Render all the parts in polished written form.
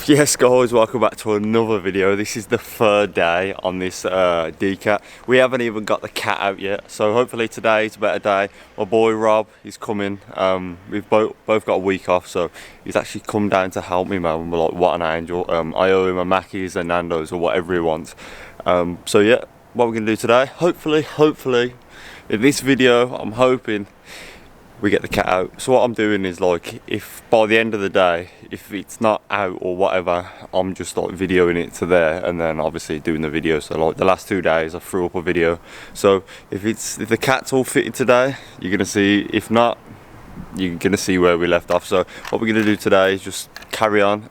Yes guys, welcome back to another video. This is the third day on this Decat. We haven't even got the cat out yet, so hopefully today is a better day. My boy Rob is coming. We've both got a week off, so he's actually come down to help me, man. We're like, what an angel. I owe him a Mackey's and Nando's or whatever he wants. So yeah, what we're gonna do today, hopefully in this video, I'm hoping we get the cat out. So what I'm doing is, like, if by the end of the day, if it's not out or whatever, I'm just like videoing it to there and then obviously doing the video. So like the last 2 days I threw up a video. So if the cat's all fitted today, you're gonna see. If not, you're gonna see where we left off. So what we're gonna do today is just carry on.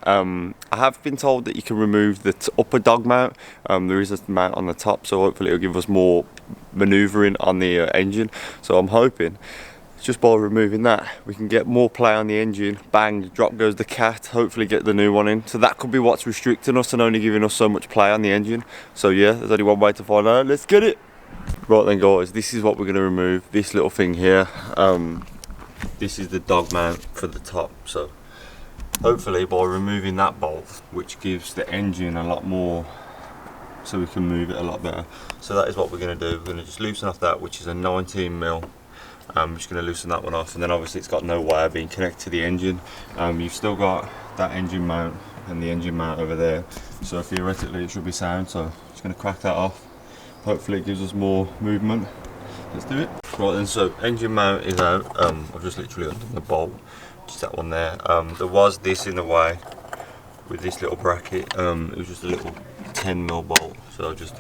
I have been told that you can remove the upper dog mount. There is a mount on the top, so hopefully it'll give us more maneuvering on the engine. So I'm hoping just by removing that we can get more play on the engine. Bang, drop goes the cat, hopefully get the new one in. So that could be what's restricting us and only giving us so much play on the engine. So yeah, there's only one way to find out. Let's get it. Right then guys, this is what we're going to remove, this little thing here. This is the dog mount for the top. So hopefully by removing that bolt, which gives the engine a lot more, so we can move it a lot better. So that is what we're going to do. We're going to just loosen off that, which is a 19mm. I'm just going to loosen that one off, and then obviously it's got no wire being connected to the engine. You've still got that engine mount and the engine mount over there, so theoretically it should be sound. So just going to crack that off. Hopefully it gives us more movement. Let's do it. Right then, so engine mount is out. I've just literally undone the bolt, just that one there. There was this in the way with this little bracket. It was just a little 10mm bolt, so I've just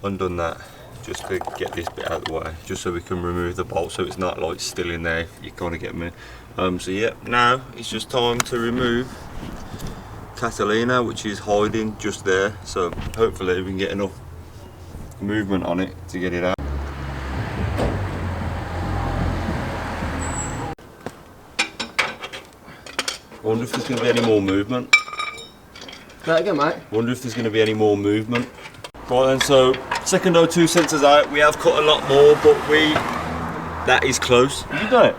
undone that, just to get this bit out of the way, just so we can remove the bolt so it's not like still in there, you kind of get me. So yeah, now it's just time to remove Catalina, which is hiding just there. So hopefully we can get enough movement on it to get it out. I wonder if there's going to be any more movement. Right again, mate. Wonder if there's going to be any more movement. Right then, so second O2 sensors out. We have cut a lot more, but that is close. Have you done it?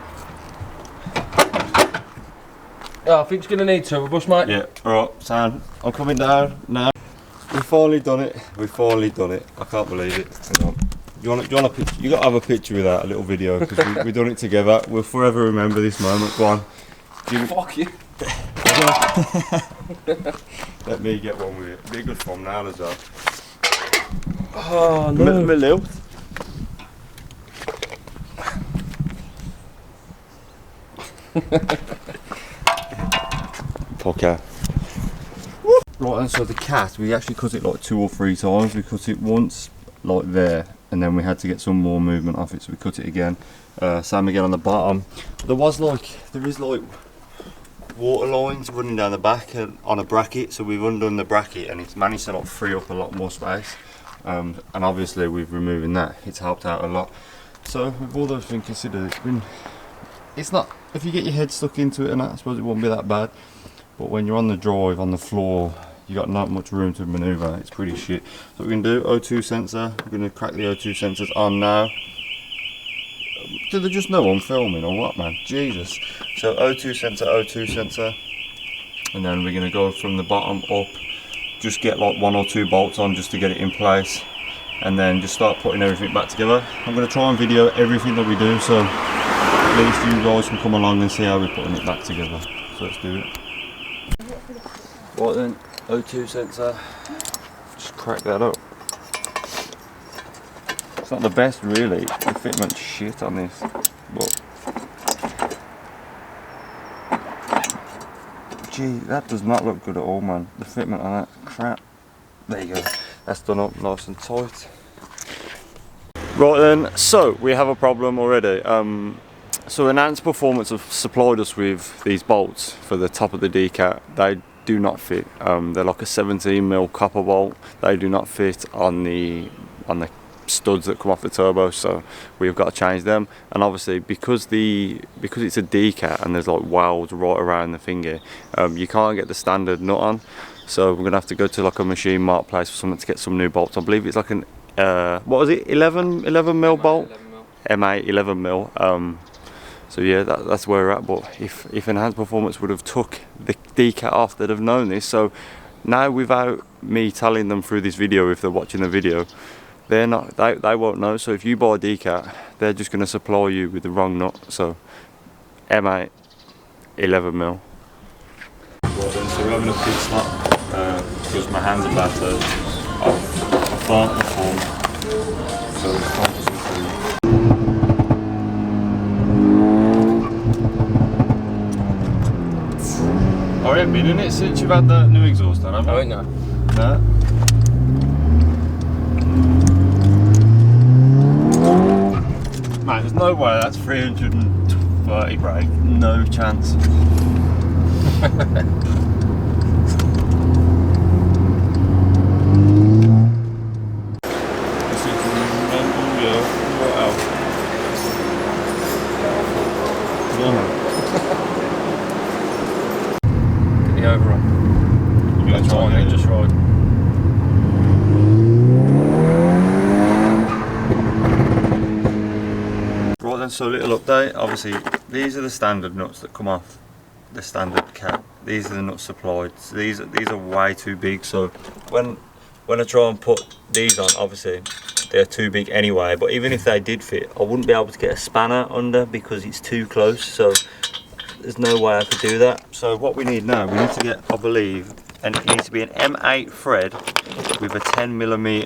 Oh, I think it's going to need turbo bus, mate. Yeah, alright, sound. I'm coming down now. We've finally done it. I can't believe it. Hang on. You want a picture? You got to have a picture with that, a little video, because we've done it together. We'll forever remember this moment. Go on. Fuck you. Let me get one with it. Be a good thumbnail as well. Oh no. My little. Okay. Right, and so the cat, we actually cut it like 2 or 3 times. We cut it once like there, and then we had to get some more movement off it, so we cut it again. Same again on the bottom. There is like water lines running down the back and on a bracket, so we've undone the bracket and it's managed to like free up a lot more space. And obviously with removing that, it's helped out a lot. So with all those things considered, it's not, if you get your head stuck into it and that, I suppose it won't be that bad. But when you're on the drive, on the floor, you got not much room to manoeuvre. It's pretty shit. So what we're going to do, O2 sensor, we're going to crack the O2 sensors on now. Do they just know I'm filming or what, man? Jesus. So O2 sensor, and then we're going to go from the bottom up. Just get like 1 or 2 bolts on just to get it in place, and then just start putting everything back together. I'm going to try and video everything that we do, so at least you guys can come along and see how we're putting it back together. So let's do it. Right then, O2 sensor, just crack that up. It's not the best really, the fitment's shit on this, but gee, that does not look good at all, man. The fitment on that, crap. There you go, that's done up nice and tight. Right then, so we have a problem already. So Enhanced Performance have supplied us with these bolts for the top of the Decat. They do not fit. They're like a 17mm copper bolt. They do not fit on the studs that come off the turbo, so we've got to change them. And obviously because it's a Decat and there's like welds right around the finger, you can't get the standard nut on, so we're gonna have to go to like a machine mark place for someone to get some new bolts. I believe it's like an what was it, 11mm bolt, M8 11mm. So yeah, that's where we're at. But if Enhanced Performance would have took Decat off, they'd have known this. So now, without me telling them through this video, if they're watching the video, they won't know. So if you buy a Decat, they're just going to supply you with the wrong nut. So M8 11mm. Well then, so we're having a pit stop because my hands are battered. I've burnt the form, so it's time for some food. I haven't been in it since you've had the new exhaust on, have you? I ain't know. No? Mate, there's no way that's 330 brake. No chance. Get the overall. You're gonna try it, just right. Right then, so a little update. Obviously, these are the standard nuts that come off the standard cap. These are the nuts supplied. So these are way too big. So when I try and put these on, obviously they're too big anyway. But even if they did fit, I wouldn't be able to get a spanner under because it's too close. So there's no way I could do that. So what we need now, we need to get, I believe, and it needs to be an M8 thread with a 10mm.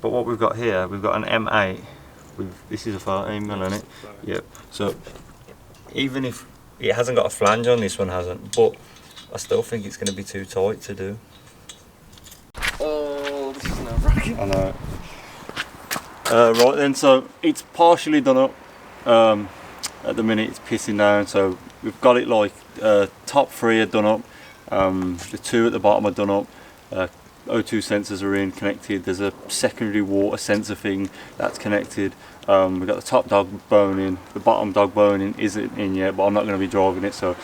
But what we've got here, we've got an M8 with, this is a 13mm, isn't it? Yep. So even if it hasn't got a flange on, this one hasn't, but I still think it's going to be too tight to do. Oh, this is nerve-wracking. I know. Right then, so it's partially done up. At the minute it's pissing down, so we've got it like top 3 are done up, the 2 at the bottom are done up, O2 sensors are in, connected, there's a secondary water sensor thing that's connected, we've got the top dog bone in, the bottom dog bone isn't in yet, but I'm not going to be driving it, so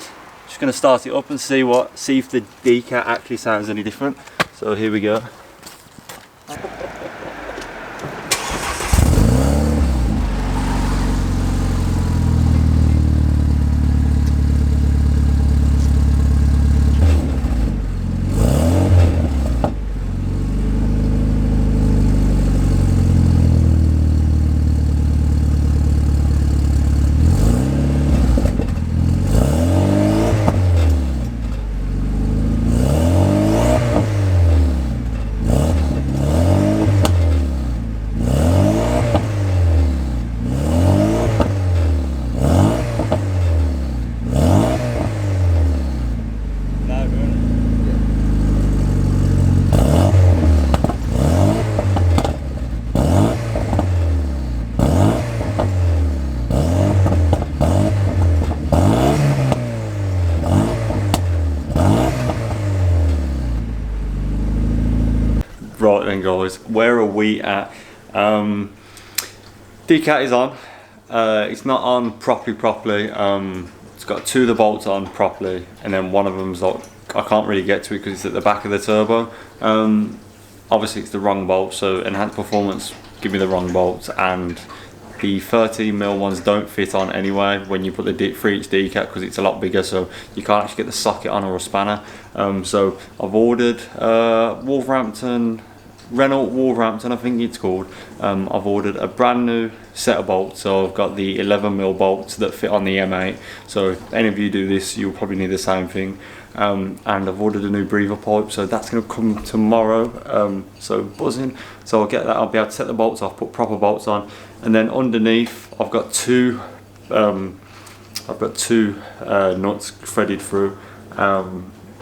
just going to start it up and see if the Decat actually sounds any different. So here we go. Right then guys, where are we at? Decat is on. It's not on properly. It's got 2 of the bolts on properly, and then one of them's like, I can't really get to it because it's at the back of the turbo. Obviously it's the wrong bolt, so enhanced performance give me the wrong bolts, and the 13mm ones don't fit on anyway when you put the 3-inch Decat because it's a lot bigger, so you can't actually get the socket on or a spanner. So I've ordered Renault Wolverhampton, I think it's called. I've ordered a brand new set of bolts, so I've got the 11mm bolts that fit on the M8, so if any of you do this you'll probably need the same thing. And I've ordered a new breather pipe, so that's going to come tomorrow, so buzzing. So I'll get that, I'll be able to set the bolts off, put proper bolts on, and then underneath I've got two nuts threaded through,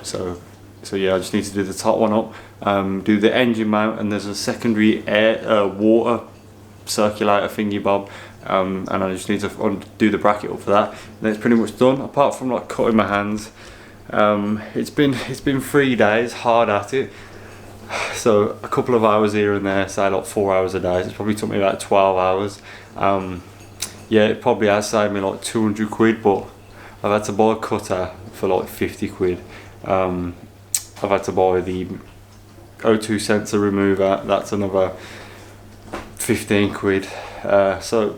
so yeah, I just need to do the top one up, do the engine mount, and there's a secondary water circulator thingy bob, and I just need to do the bracket up for that, and then it's pretty much done, apart from like cutting my hands. It's been 3 days hard at it, so a couple of hours here and there, say like 4 hours a day, so it's probably took me about 12 hours. Yeah, it probably has saved me like 200 quid, but I've had to buy a cutter for like 50 quid. I've had to buy the O2 sensor remover, that's another 15 quid. So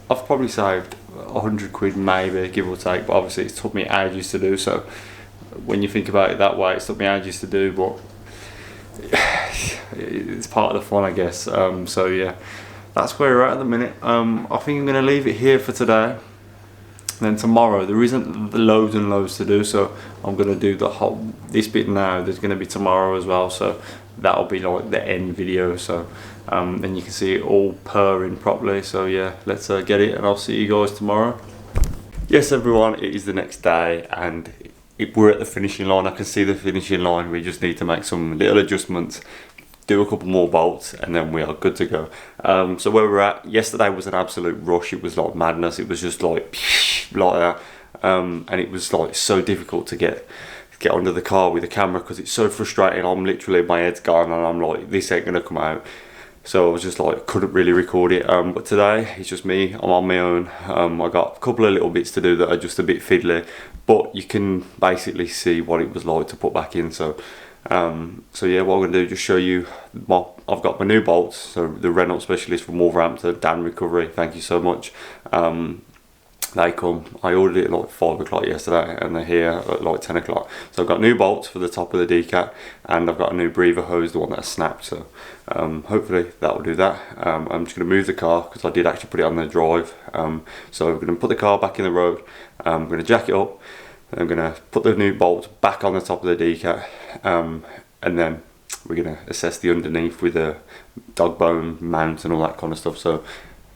I've probably saved 100 quid maybe, give or take, but obviously it's took me ages to do, so when you think about it that way, it took me ages to do, but it's part of the fun, I guess. So yeah, that's where we're at the minute. I think I'm going to leave it here for today. Then tomorrow there isn't loads and loads to do, so I'm going to do this bit now. There's going to be tomorrow as well, so that'll be like the end video. So then you can see it all purring properly. So yeah, let's get it, and I'll see you guys tomorrow. Yes everyone, it is the next day and we're at the finishing line. I can see the finishing line. We just need to make some little adjustments, do a couple more bolts, and then we are good to go. So where we're at, yesterday was an absolute rush. It was like madness. It was just like that, and it was like so difficult to get under the car with the camera because it's so frustrating. I'm literally, my head's gone and I'm like, this ain't gonna come out. So I was just like, couldn't really record it. But today it's just me. I'm on my own. I got a couple of little bits to do that are just a bit fiddly, but you can basically see what it was like to put back in. So yeah, what I'm gonna do is just show you. I've got my new bolts. So the Renault specialist from Wolverhampton, Dan Recovery. Thank you so much. They come. I ordered it at like 5 o'clock yesterday, and they're here at like 10 o'clock. So I've got new bolts for the top of the Decat, and I've got a new breather hose, the one that snapped. So hopefully that will do that. I'm just going to move the car because I did actually put it on the drive. So I'm going to put the car back in the road. I'm going to jack it up. I'm going to put the new bolts back on the top of the Decat, and then we're going to assess the underneath with a dog bone mount and all that kind of stuff. So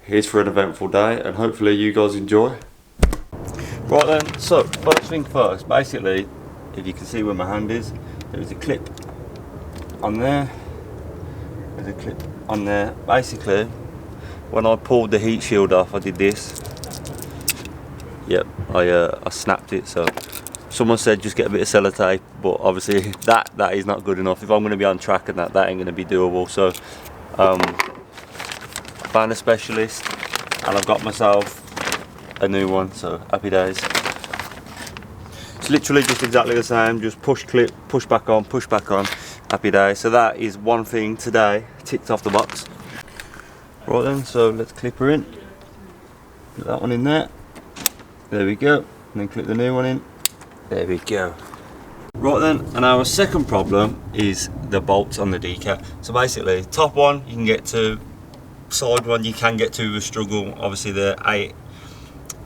here's for an eventful day, and hopefully you guys enjoy. Right then, so first thing first, basically, if you can see where my hand is, there is a clip on there. There's a clip on there. Basically, when I pulled the heat shield off, I did this. Yep, I snapped it. So someone said just get a bit of sellotape, but obviously that is not good enough. If I'm going to be on track and that ain't going to be doable. So found a specialist and I've got myself a new one, so happy days. It's literally just exactly the same, just push clip, push back on, happy days. So that is one thing today ticked off the box. Right then, so let's clip her in. Put that one in there. There we go. And then clip the new one in. There we go. Right then, and our second problem is the bolts on the Decat. So basically, top one you can get to, side one you can get to with a struggle. Obviously the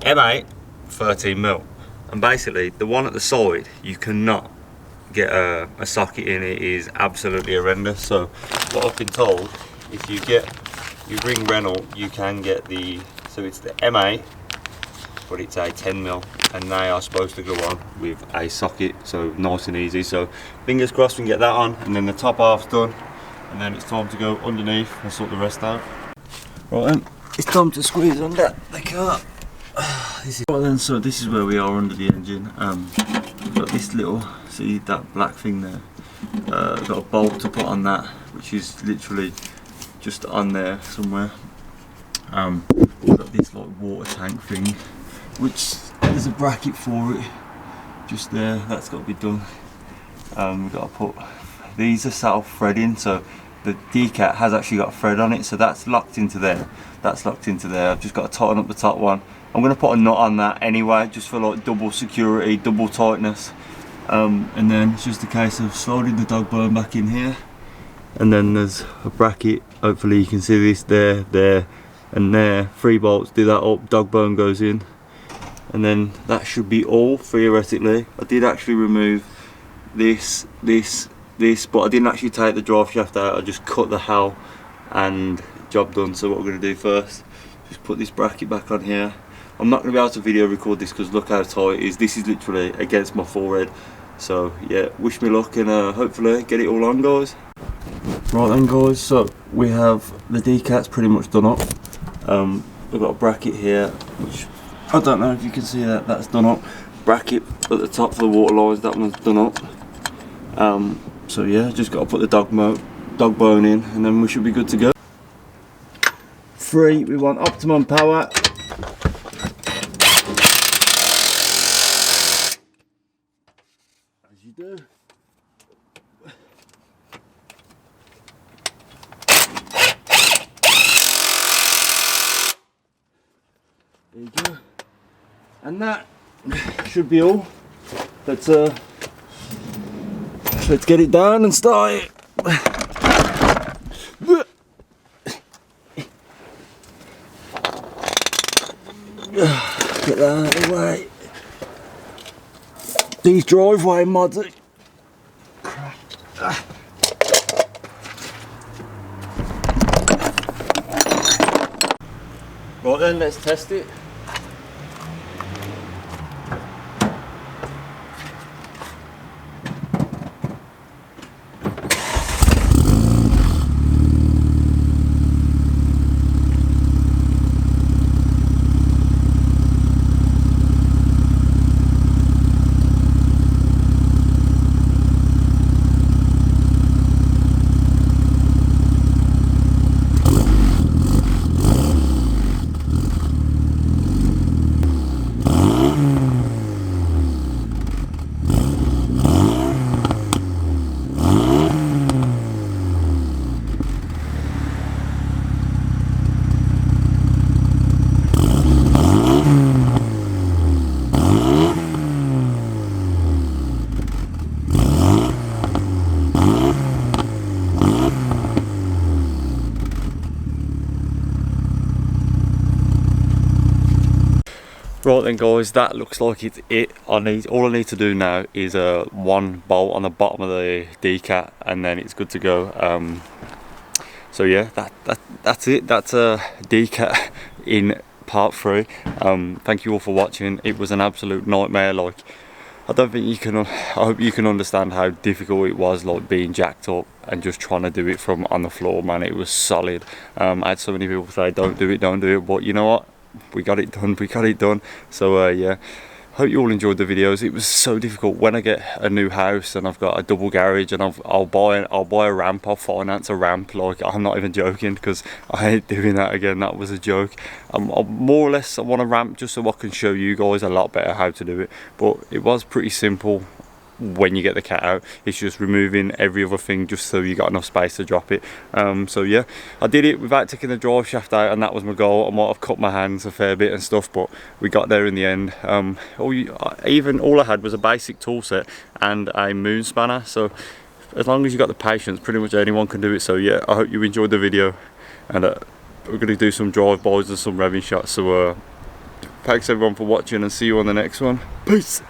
M8 13mm, and basically the one at the side you cannot get a socket in. It is absolutely horrendous. So what I've been told, if you ring Renault, you can get the, so it's the M8 but it's a 10mm, and they are supposed to go on with a socket, so nice and easy. So fingers crossed we can get that on, and then the top half's done, and then it's time to go underneath and sort the rest out. Right then, it's time to squeeze under the car. Right then, so this is where we are under the engine. We've got this little, see that black thing there? I've got a bolt to put on that, which is literally just on there somewhere. We've got this like water tank thing, which there's a bracket for it, just there. That's got to be done. We've got to put, these are self-threading, so the Decat has actually got a thread on it, so that's locked into there. That's locked into there. I've just got to tighten up the top one. I'm going to put a nut on that anyway, just for like double security, double tightness. And then it's just a case of sliding the dog bone back in here. And then there's a bracket, hopefully you can see this, there, and there. 3 bolts, do that up, dog bone goes in. And then that should be all, theoretically. I did actually remove this, but I didn't actually take the drive shaft out. I just cut the hull and job done. So what we're going to do first, just put this bracket back on here. I'm not going to be able to video record this because look how tight it is. This is literally against my forehead. So yeah, wish me luck, and hopefully get it all on, guys. Right then guys, so we have the Decat's pretty much done up. We've got a bracket here, which I don't know if you can see that, that's done up. Bracket at the top for the water lines, that one's done up. So yeah, just got to put the dog bone in, and then we should be good to go. 3, we want optimum power. As you do. There you go. And that should be all. Let's Let's get it down and start it. Get that out of the way. These driveway mods are crap. Right then, let's test it. Right then guys, that looks like it's it. All I need to do now is one bolt on the bottom of the Decat and then it's good to go. So yeah, that's it. That's a Decat in part 3. Thank you all for watching. It was an absolute nightmare. Like, I don't think you can, I hope you can understand how difficult it was, like being jacked up and just trying to do it from on the floor, man. It was solid. I had so many people say don't do it, but you know what, we got it done. So yeah, hope you all enjoyed the videos. It was so difficult. When I get a new house and I've got a double garage and I'll buy a ramp, I'll finance a ramp. Like, I'm not even joking, because I ain't doing that again. That was a joke. I'm more or less, I want a ramp just so I can show you guys a lot better how to do it. But it was pretty simple. When you get the cat out, it's just removing every other thing just so you got enough space to drop it. So yeah, I did it without taking the drive shaft out, and that was my goal. I might have cut my hands a fair bit and stuff, but we got there in the end. All I had was a basic tool set and a moon spanner, so as long as you got the patience, pretty much anyone can do it. So yeah, I hope you enjoyed the video, and we're going to do some drive-bys and some revving shots. So thanks everyone for watching, and see you on the next one. Peace.